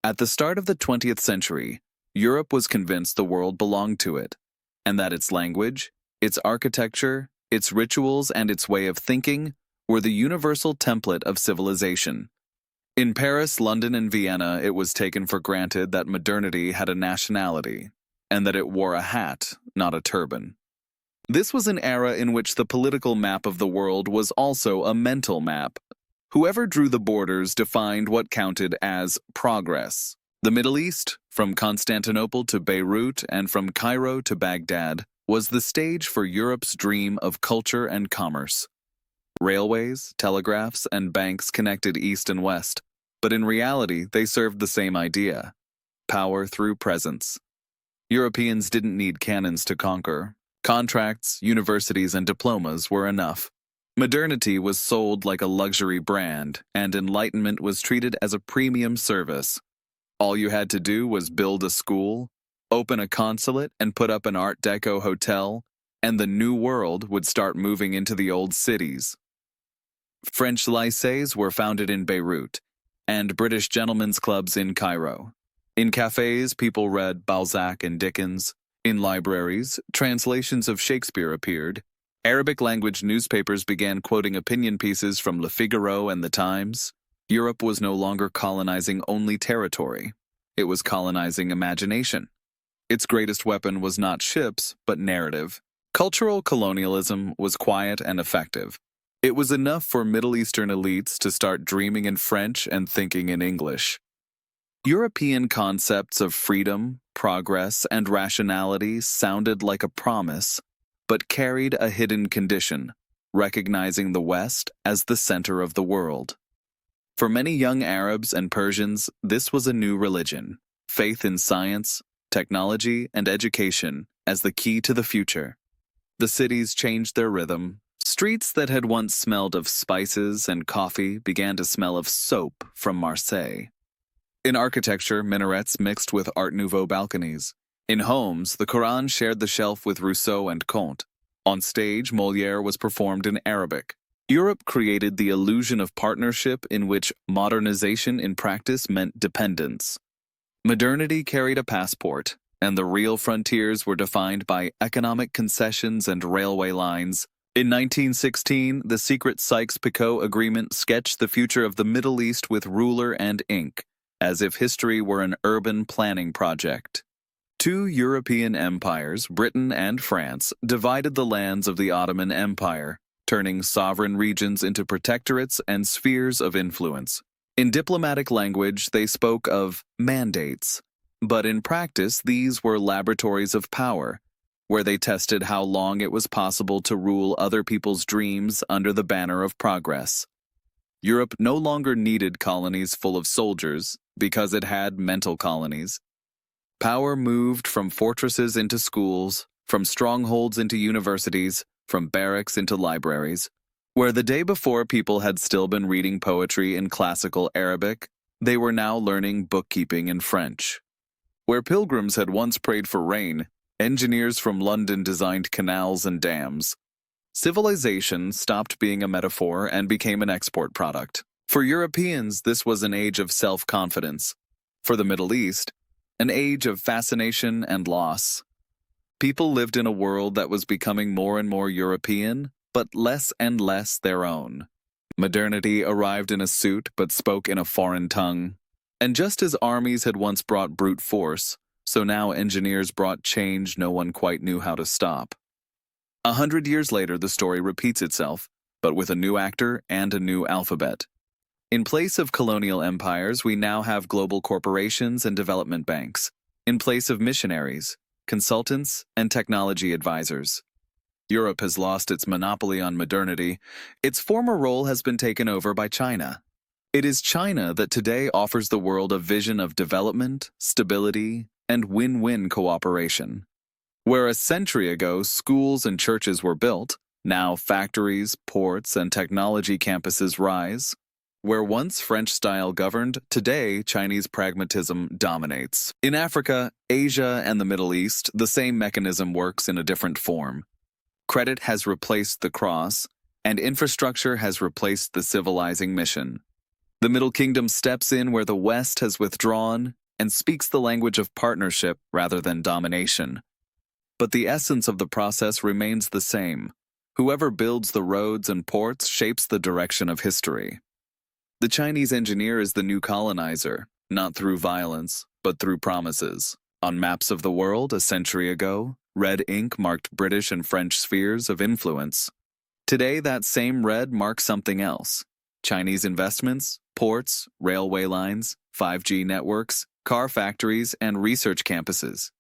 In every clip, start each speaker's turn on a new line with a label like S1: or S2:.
S1: At the start of the 20th century, Europe was convinced the world belonged to it, and that its language, its architecture, its rituals, and its way of thinking were the universal template of civilization. In Paris, London, and Vienna, it was taken for granted that modernity had a nationality, and that it wore a hat, not a turban. This was an era in which the political map of the world was also a mental map. Whoever drew the borders defined what counted as progress. The Middle East, from Constantinople to Beirut and from Cairo to Baghdad, was the stage for Europe's dream of culture and commerce. Railways, telegraphs, and banks connected East and West, but in reality they served the same idea: power through presence. Europeans didn't need cannons to conquer. Contracts, universities, and diplomas were enough. Modernity was sold like a luxury brand, and Enlightenment was treated as a premium service. All you had to do was build a school, open a consulate, and put up an Art Deco hotel, and the new world would start moving into the old cities. French lycées were founded in Beirut, and British gentlemen's clubs in Cairo. In cafes, people read Balzac and Dickens. In libraries, translations of Shakespeare appeared. Arabic-language newspapers began quoting opinion pieces from Le Figaro and The Times. Europe was no longer colonizing only territory. It was colonizing imagination. Its greatest weapon was not ships, but narrative. Cultural colonialism was quiet and effective. It was enough for Middle Eastern elites to start dreaming in French and thinking in English. European concepts of freedom, progress, and rationality sounded like a promise, but carried a hidden condition, recognizing the West as the center of the world. For many young Arabs and Persians, this was a new religion: faith in science, technology, and education as the key to the future. The cities changed their rhythm. Streets that had once smelled of spices and coffee began to smell of soap from Marseille. In architecture, minarets mixed with Art Nouveau balconies. In homes, the Quran shared the shelf with Rousseau and Comte. On stage, Molière was performed in Arabic. Europe created the illusion of partnership in which modernization in practice meant dependence. Modernity carried a passport, and the real frontiers were defined by economic concessions and railway lines. In 1916, the secret Sykes-Picot Agreement sketched the future of the Middle East with ruler and ink, as if history were an urban planning project. Two European empires, Britain and France, divided the lands of the Ottoman Empire, turning sovereign regions into protectorates and spheres of influence. In diplomatic language, they spoke of mandates, but in practice, these were laboratories of power, where they tested how long it was possible to rule other people's dreams under the banner of progress. Europe no longer needed colonies full of soldiers because it had mental colonies. Power moved from fortresses into schools, from strongholds into universities, from barracks into libraries. Where the day before people had still been reading poetry in classical Arabic, they were now learning bookkeeping in French. Where pilgrims had once prayed for rain, engineers from London designed canals and dams. Civilization stopped being a metaphor and became an export product. For Europeans, this was an age of self-confidence. For the Middle East, an age of fascination and loss. People lived in a world that was becoming more and more European, but less and less their own. Modernity arrived in a suit but spoke in a foreign tongue. And just as armies had once brought brute force, so now engineers brought change no one quite knew how to stop. 100 years later, the story repeats itself, but with a new actor and a new alphabet. In place of colonial empires, we now have global corporations and development banks. In place of missionaries, consultants, and technology advisors. Europe has lost its monopoly on modernity. Its former role has been taken over by China. It is China that today offers the world a vision of development, stability, and win-win cooperation. Where a century ago schools and churches were built, now factories, ports, and technology campuses rise. Where once French style governed, today Chinese pragmatism dominates. In Africa, Asia, and the Middle East, the same mechanism works in a different form. Credit has replaced the cross, and infrastructure has replaced the civilizing mission. The Middle Kingdom steps in where the West has withdrawn and speaks the language of partnership rather than domination. But the essence of the process remains the same. Whoever builds the roads and ports shapes the direction of history. The Chinese engineer is the new colonizer, not through violence, but through promises. On maps of the world a century ago, red ink marked British and French spheres of influence. Today, that same red marks something else. Chinese investments, ports, railway lines, 5G networks, car factories, and research campuses.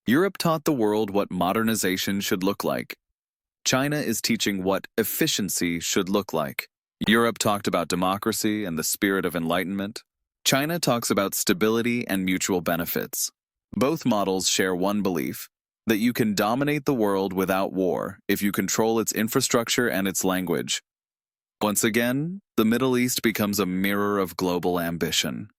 S1: Europe taught the world what modernization should look like. China is teaching what efficiency should look like. Europe talked about democracy and the spirit of enlightenment. China talks about stability and mutual benefits. Both models share one belief, that you can dominate the world without war if you control its infrastructure and its language. Once again, the Middle East becomes a mirror of global ambition.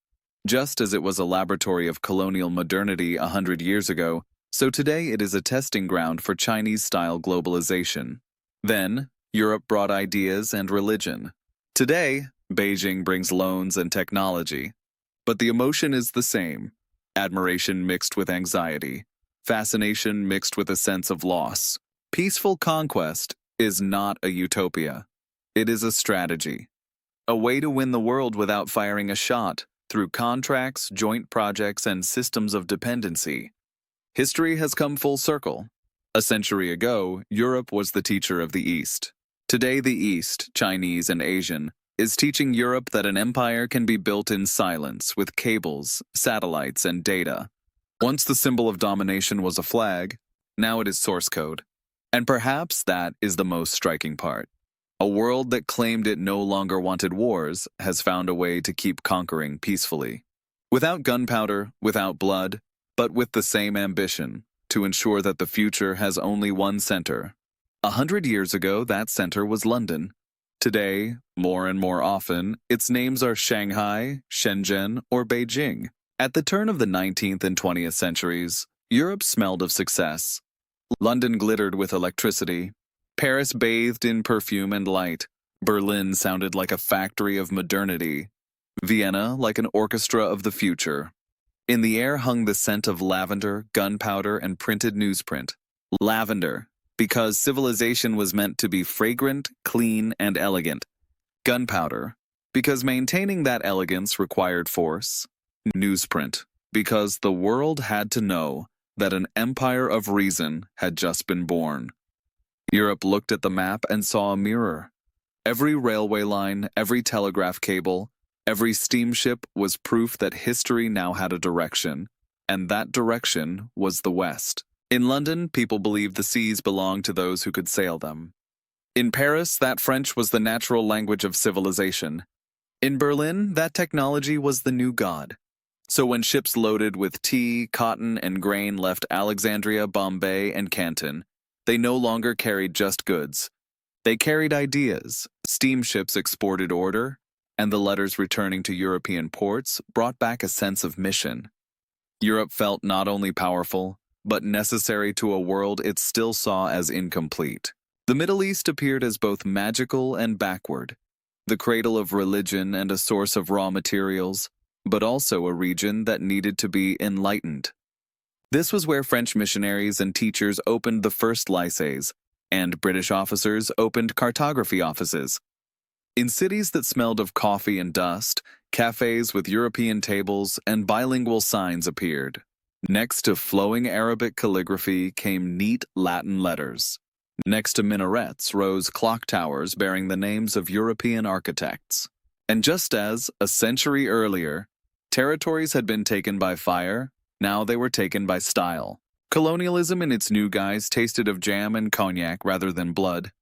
S1: Just as it was a laboratory of colonial modernity 100 years ago, so today it is a testing ground for Chinese-style globalization. Then, Europe brought ideas and religion. Today, Beijing brings loans and technology. But the emotion is the same. Admiration mixed with anxiety. Fascination mixed with a sense of loss. Peaceful conquest is not a utopia. It is a strategy. A way to win the world without firing a shot, through contracts, joint projects, and systems of dependency. History has come full circle. A century ago, Europe was the teacher of the East. Today, the East, Chinese and Asian, is teaching Europe that an empire can be built in silence with cables, satellites, and data. Once the symbol of domination was a flag, now it is source code. And perhaps that is the most striking part. A world that claimed it no longer wanted wars has found a way to keep conquering peacefully. Without gunpowder, without blood, but with the same ambition, to ensure that the future has only one center. 100 years ago, that center was London. Today, more and more often, its names are Shanghai, Shenzhen, or Beijing. At the turn of the 19th and 20th centuries, Europe smelled of success. London glittered with electricity. Paris bathed in perfume and light. Berlin sounded like a factory of modernity. Vienna like an orchestra of the future. In the air hung the scent of lavender, gunpowder, and printed newsprint. Lavender, because civilization was meant to be fragrant, clean, and elegant. Gunpowder, because maintaining that elegance required force. Newsprint, because the world had to know that an empire of reason had just been born. Europe looked at the map and saw a mirror. Every railway line, every telegraph cable, every steamship was proof that history now had a direction, and that direction was the West. In London, people believed the seas belonged to those who could sail them. In Paris, that French was the natural language of civilization. In Berlin, that technology was the new god. So when ships loaded with tea, cotton, and grain left Alexandria, Bombay, and Canton, they no longer carried just goods. They carried ideas. Steamships exported order, and the letters returning to European ports brought back a sense of mission. Europe felt not only powerful, but necessary to a world it still saw as incomplete. The Middle East appeared as both magical and backward, the cradle of religion and a source of raw materials, but also a region that needed to be enlightened. This was where French missionaries and teachers opened the first lycées, and British officers opened cartography offices. In cities that smelled of coffee and dust, cafes with European tables and bilingual signs appeared. Next to flowing Arabic calligraphy came neat Latin letters. Next to minarets rose clock towers bearing the names of European architects. And just as, a century earlier, territories had been taken by fire, now they were taken by style. Colonialism in its new guise tasted of jam and cognac rather than blood.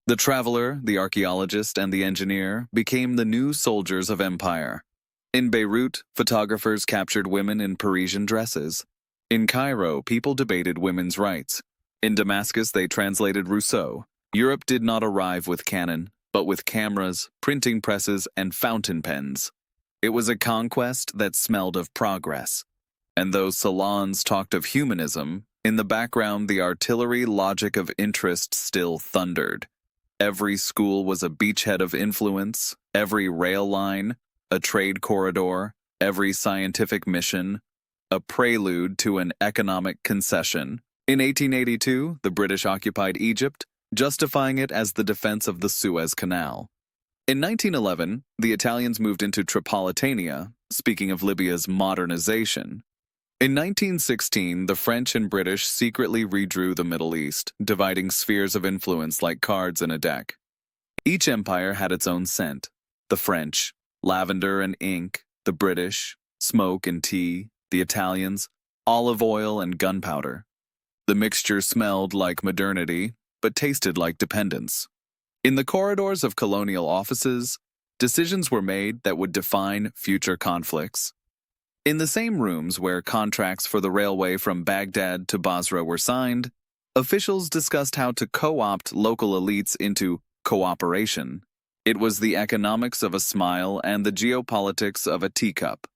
S1: The traveler, the archaeologist, and the engineer became the new soldiers of empire. In Beirut, photographers captured women in Parisian dresses. In Cairo, people debated women's rights. In Damascus, they translated Rousseau. Europe did not arrive with cannon, but with cameras, printing presses, and fountain pens. It was a conquest that smelled of progress. And though salons talked of humanism, in the background the artillery logic of interest still thundered. Every school was a beachhead of influence, every rail line, a trade corridor, every scientific mission, a prelude to an economic concession. In 1882, the British occupied Egypt, justifying it as the defense of the Suez Canal. In 1911, the Italians moved into Tripolitania, speaking of Libya's modernization. In 1916, the French and British secretly redrew the Middle East, dividing spheres of influence like cards in a deck. Each empire had its own scent. The French, lavender and ink; the British, smoke and tea; the Italians, olive oil and gunpowder. The mixture smelled like modernity, but tasted like dependence. In the corridors of colonial offices, decisions were made that would define future conflicts. In the same rooms where contracts for the railway from Baghdad to Basra were signed, officials discussed how to co-opt local elites into cooperation. It was the economics of a smile and the geopolitics of a teacup.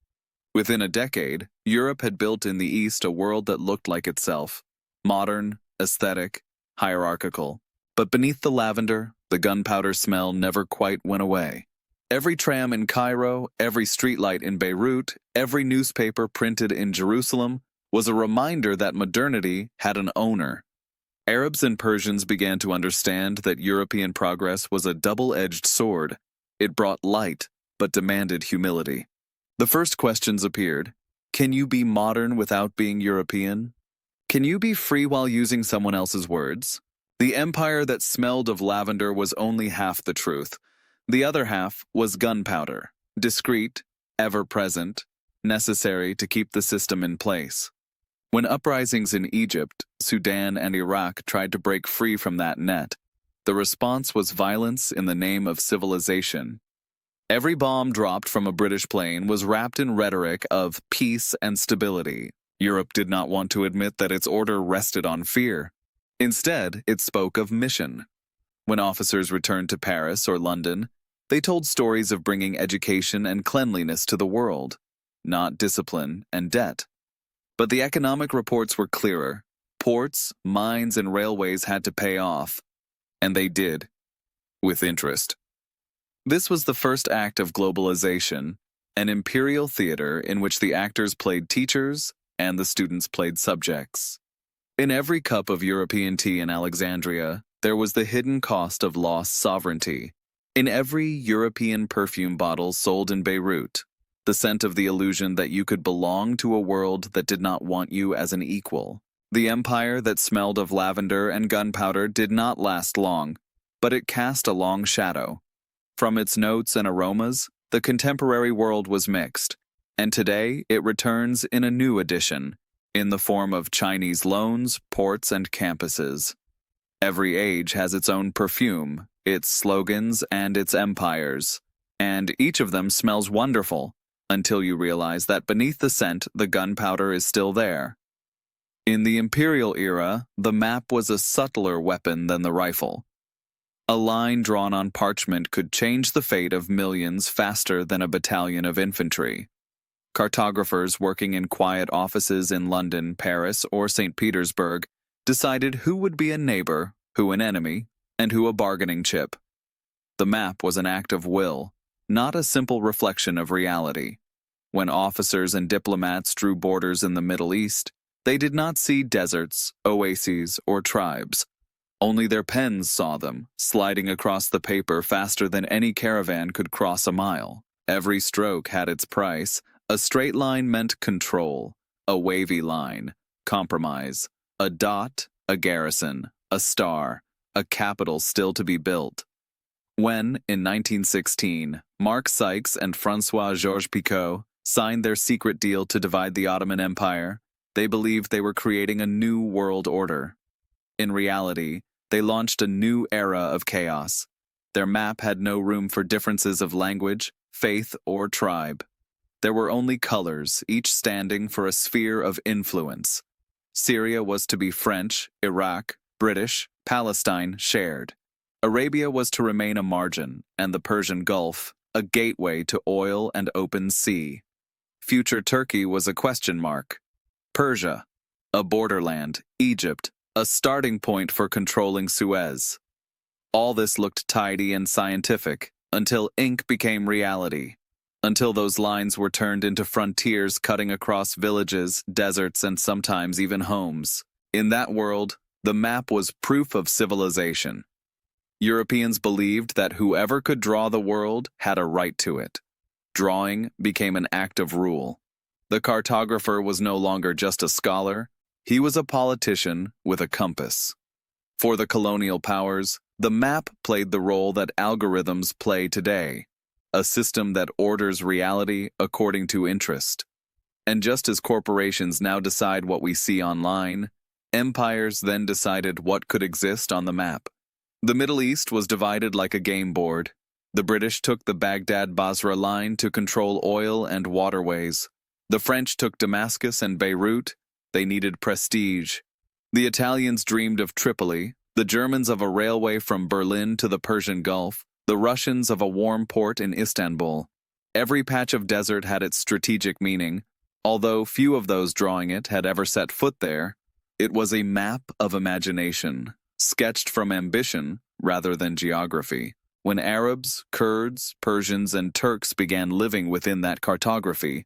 S1: Within a decade, Europe had built in the East a world that looked like itself: modern, aesthetic, hierarchical. But beneath the lavender, the gunpowder smell never quite went away. Every tram in Cairo, every streetlight in Beirut, every newspaper printed in Jerusalem was a reminder that modernity had an owner. Arabs and Persians began to understand that European progress was a double-edged sword. It brought light, but demanded humility. The first questions appeared. Can you be modern without being European? Can you be free while using someone else's words? The empire that smelled of lavender was only half the truth. The other half was gunpowder, discreet, ever-present, necessary to keep the system in place. When uprisings in Egypt, Sudan, and Iraq tried to break free from that net, the response was violence in the name of civilization. Every bomb dropped from a British plane was wrapped in rhetoric of peace and stability. Europe did not want to admit that its order rested on fear. Instead, it spoke of mission. When officers returned to Paris or London, they told stories of bringing education and cleanliness to the world, not discipline and debt. But the economic reports were clearer. Ports, mines, and railways had to pay off, and they did, with interest. This was the first act of globalization, an imperial theater in which the actors played teachers and the students played subjects. In every cup of European tea in Alexandria, there was the hidden cost of lost sovereignty. In every European perfume bottle sold in Beirut, the scent of the illusion that you could belong to a world that did not want you as an equal. The empire that smelled of lavender and gunpowder did not last long, but it cast a long shadow. From its notes and aromas, the contemporary world was mixed, and today it returns in a new edition, in the form of Chinese loans, ports, and campuses. Every age has its own perfume, its slogans, and its empires, and each of them smells wonderful, until you realize that beneath the scent, the gunpowder is still there. In the imperial era, the map was a subtler weapon than the rifle. A line drawn on parchment could change the fate of millions faster than a battalion of infantry. Cartographers working in quiet offices in London, Paris, or St. Petersburg decided who would be a neighbor, who an enemy, and who a bargaining chip. The map was an act of will, not a simple reflection of reality. When officers and diplomats drew borders in the Middle East, they did not see deserts, oases, or tribes. Only their pens saw them, sliding across the paper faster than any caravan could cross a mile. Every stroke had its price. A straight line meant control, a wavy line, compromise, a dot, a garrison, a star, a capital still to be built. When, in 1916, Mark Sykes and François-Georges Picot signed their secret deal to divide the Ottoman Empire, they believed they were creating a new world order. In reality, they launched a new era of chaos. Their map had no room for differences of language, faith, or tribe. There were only colors, each standing for a sphere of influence. Syria was to be French, Iraq, British, Palestine shared. Arabia was to remain a margin, and the Persian Gulf, a gateway to oil and open sea. Future Turkey was a question mark. Persia, a borderland. Egypt, a starting point for controlling Suez. All this looked tidy and scientific, until ink became reality. until those lines were turned into frontiers cutting across villages, deserts, and sometimes even homes. In that world, the map was proof of civilization. Europeans believed that whoever could draw the world had a right to it. Drawing became an act of rule. The cartographer was no longer just a scholar, he was a politician with a compass. For the colonial powers, the map played the role that algorithms play today, a system that orders reality according to interest. And just as corporations now decide what we see online, empires then decided what could exist on the map. The Middle East was divided like a game board. The British took the Baghdad-Basra line to control oil and waterways. The French took Damascus and Beirut. They needed prestige. The Italians dreamed of Tripoli, the Germans of a railway from Berlin to the Persian Gulf, the Russians of a warm port in Istanbul. Every patch of desert had its strategic meaning, although few of those drawing it had ever set foot there. It was a map of imagination, sketched from ambition rather than geography. When Arabs, Kurds, Persians, and Turks began living within that cartography,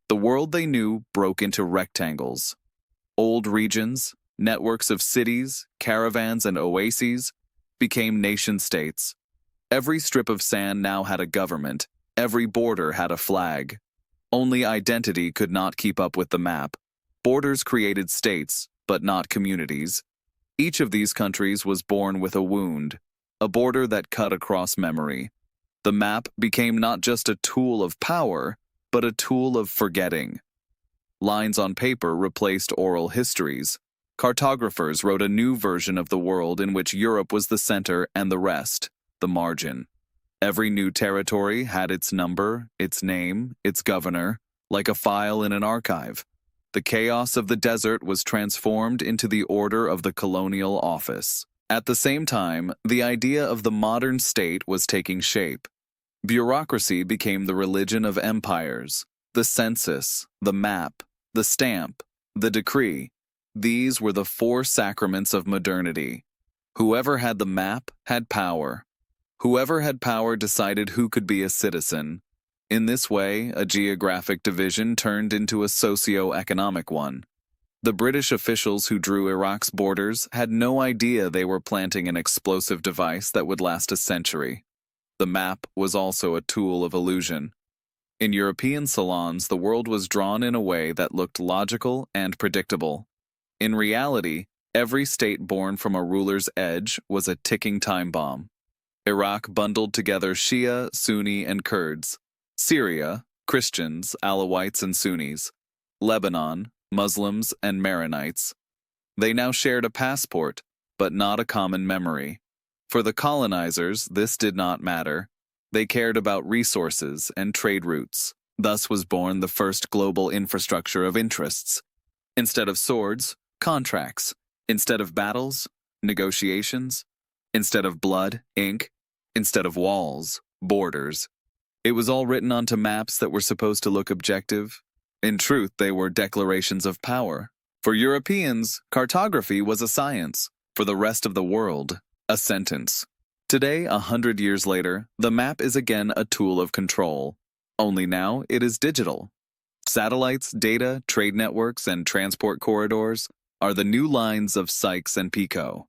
S1: the world they knew broke into rectangles. Old regions, networks of cities, caravans, and oases became nation-states. Every strip of sand now had a government, every border had a flag. Only identity could not keep up with the map. Borders created states, but not communities. Each of these countries was born with a wound, a border that cut across memory. The map became not just a tool of power, but a tool of forgetting. Lines on paper replaced oral histories. Cartographers wrote a new version of the world in which Europe was the center and the rest, the margin. Every new territory had its number, its name, its governor, like a file in an archive. The chaos of the desert was transformed into the order of the colonial office. At the same time, the idea of the modern state was taking shape. Bureaucracy became the religion of empires. The census, the map, the stamp, the decree. These were the four sacraments of modernity. Whoever had the map had power. Whoever had power decided who could be a citizen. In this way, a geographic division turned into a socio-economic one. The British officials who drew Iraq's borders had no idea they were planting an explosive device that would last a century. The map was also a tool of illusion. In European salons, the world was drawn in a way that looked logical and predictable. In reality, every state born from a ruler's edge was a ticking time bomb. Iraq bundled together Shia, Sunni, and Kurds. Syria, Christians, Alawites, and Sunnis. Lebanon, Muslims, and Maronites. They now shared a passport, but not a common memory. For the colonizers, this did not matter. They cared about resources and trade routes. Thus was born the first global infrastructure of interests. Instead of swords, contracts. Instead of battles, negotiations. Instead of blood, ink. Instead of walls, borders. It was all written onto maps that were supposed to look objective. In truth, they were declarations of power. For Europeans, cartography was a science. For the rest of the world, a sentence. Today, 100 years later, the map is again a tool of control. Only now it is digital. Satellites, data, trade networks, and transport corridors are the new lines of Sykes and Picot.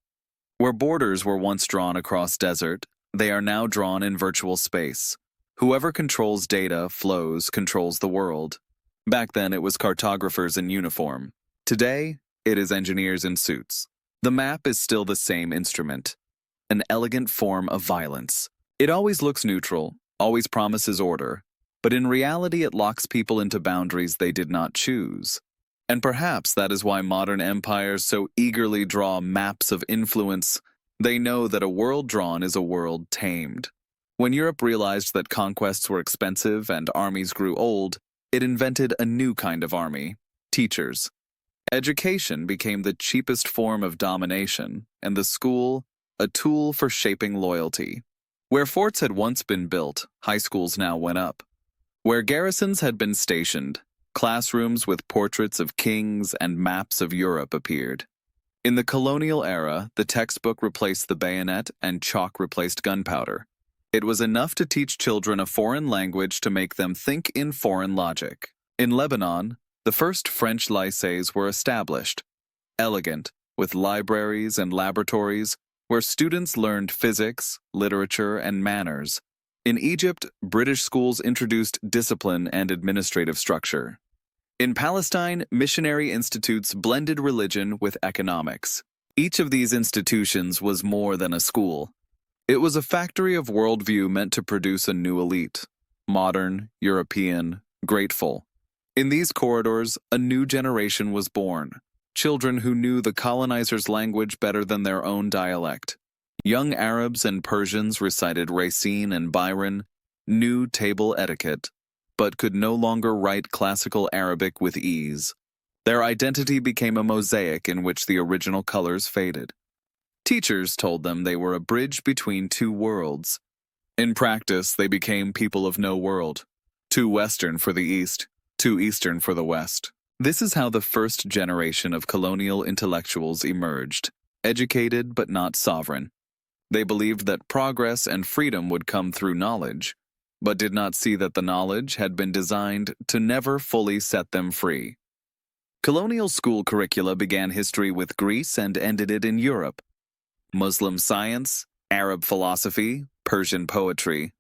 S1: Where borders were once drawn across desert, they are now drawn in virtual space. Whoever controls data flows controls the world. Back then it was cartographers in uniform. Today, it is engineers in suits. The map is still the same instrument, an elegant form of violence. It always looks neutral, always promises order, but in reality it locks people into boundaries they did not choose. And perhaps that is why modern empires so eagerly draw maps of influence. They know that a world drawn is a world tamed. When Europe realized that conquests were expensive and armies grew old, it invented a new kind of army, teachers. Education became the cheapest form of domination, and the school, a tool for shaping loyalty. Where forts had once been built, high schools now went up. Where garrisons had been stationed, classrooms with portraits of kings and maps of Europe appeared. In the colonial era, the textbook replaced the bayonet and chalk replaced gunpowder. It was enough to teach children a foreign language to make them think in foreign logic. In Lebanon, the first French lycées were established, elegant, with libraries and laboratories where students learned physics, literature, and manners. In Egypt, British schools introduced discipline and administrative structure. In Palestine, missionary institutes blended religion with economics. Each of these institutions was more than a school. It was a factory of worldview meant to produce a new elite, modern, European, grateful. In these corridors, a new generation was born, children who knew the colonizers' language better than their own dialect. Young Arabs and Persians recited Racine and Byron, knew table etiquette, but could no longer write classical Arabic with ease. Their identity became a mosaic in which the original colors faded. Teachers told them they were a bridge between two worlds. In practice, they became people of no world, too Western for the East, too Eastern for the West. This is how the first generation of colonial intellectuals emerged, educated but not sovereign. They believed that progress and freedom would come through knowledge, but did not see that the knowledge had been designed to never fully set them free. Colonial school curricula began history with Greece and ended it in Europe. Muslim science, Arab philosophy, Persian poetry,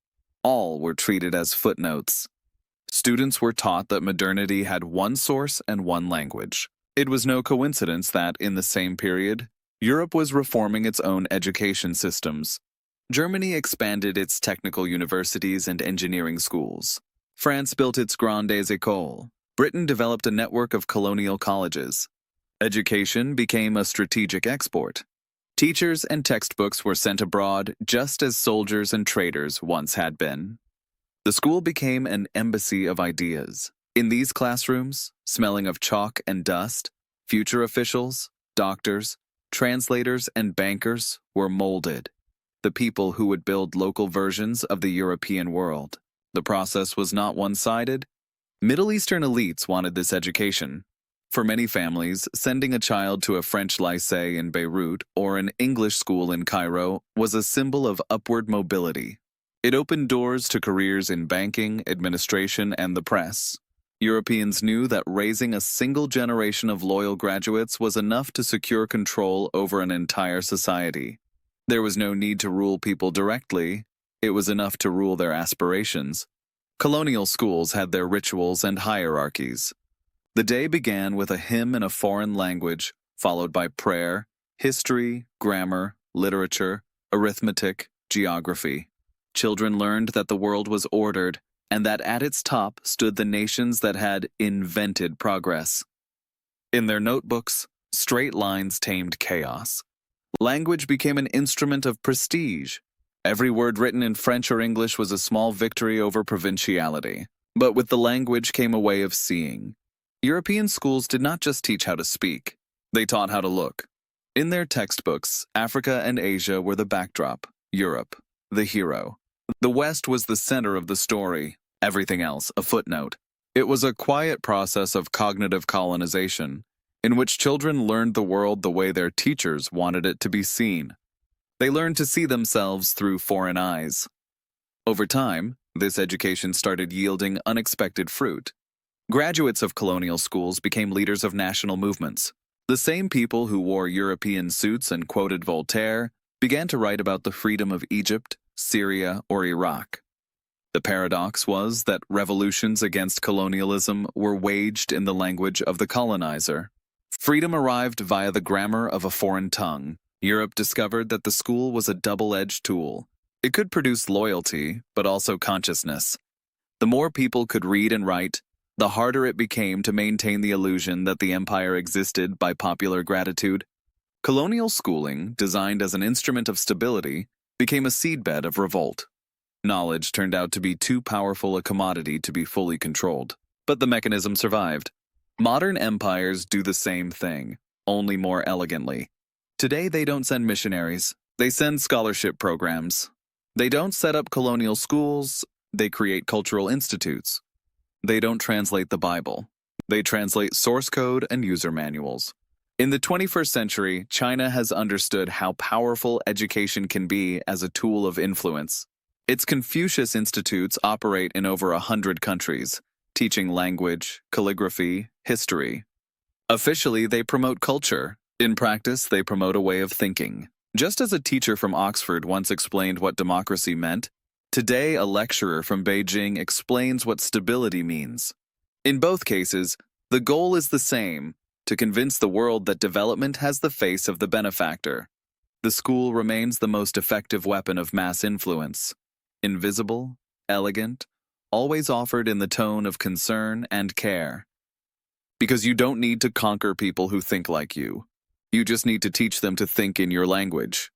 S1: all were treated as footnotes. Students were taught that modernity had one source and one language. It was no coincidence that, in the same period, Europe was reforming its own education systems. Germany expanded its technical universities and engineering schools. France built its Grandes Écoles. Britain developed a network of colonial colleges. Education became a strategic export. Teachers and textbooks were sent abroad just as soldiers and traders once had been. The school became an embassy of ideas. In these classrooms, smelling of chalk and dust, future officials, doctors, translators, and bankers were molded, the people who would build local versions of the European world. The process was not one-sided. Middle Eastern elites wanted this education. For many families, sending a child to a French lycée in Beirut or an English school in Cairo was a symbol of upward mobility. It opened doors to careers in banking, administration, and the press. Europeans knew that raising a single generation of loyal graduates was enough to secure control over an entire society. There was no need to rule people directly. It was enough to rule their aspirations. Colonial schools had their rituals and hierarchies. The day began with a hymn in a foreign language, followed by prayer, history, grammar, literature, arithmetic, geography. Children learned that the world was ordered, and that at its top stood the nations that had invented progress. In their notebooks, straight lines tamed chaos. Language became an instrument of prestige. Every word written in French or English was a small victory over provinciality. But with the language came a way of seeing. European schools did not just teach how to speak, they taught how to look. In their textbooks, Africa and Asia were the backdrop, Europe, the hero. The West was the center of the story, everything else a footnote. It was a quiet process of cognitive colonization, in which children learned the world the way their teachers wanted it to be seen. They learned to see themselves through foreign eyes. Over time, this education started yielding unexpected fruit. Graduates of colonial schools became leaders of national movements. The same people who wore European suits and quoted Voltaire began to write about the freedom of Egypt, Syria, or Iraq. The paradox was that revolutions against colonialism were waged in the language of the colonizer. Freedom arrived via the grammar of a foreign tongue. Europe discovered that the school was a double-edged tool. It could produce loyalty, but also consciousness. The more people could read and write, the harder it became to maintain the illusion that the empire existed by popular gratitude. Colonial schooling, designed as an instrument of stability, became a seedbed of revolt. Knowledge turned out to be too powerful a commodity to be fully controlled, but the mechanism survived. Modern empires do the same thing, only more elegantly. Today they don't send missionaries, they send scholarship programs. They don't set up colonial schools, they create cultural institutes. They don't translate the Bible, they translate source code and user manuals. In the 21st century, China has understood how powerful education can be as a tool of influence. Its Confucius Institutes operate in over 100 countries, teaching language, calligraphy, history. Officially, they promote culture. In practice, they promote a way of thinking. Just as a teacher from Oxford once explained what democracy meant, today a lecturer from Beijing explains what stability means. In both cases, the goal is the same: to convince the world that development has the face of the benefactor. The school remains the most effective weapon of mass influence. Invisible, elegant, always offered in the tone of concern and care. Because you don't need to conquer people who think like you. You just need to teach them to think in your language.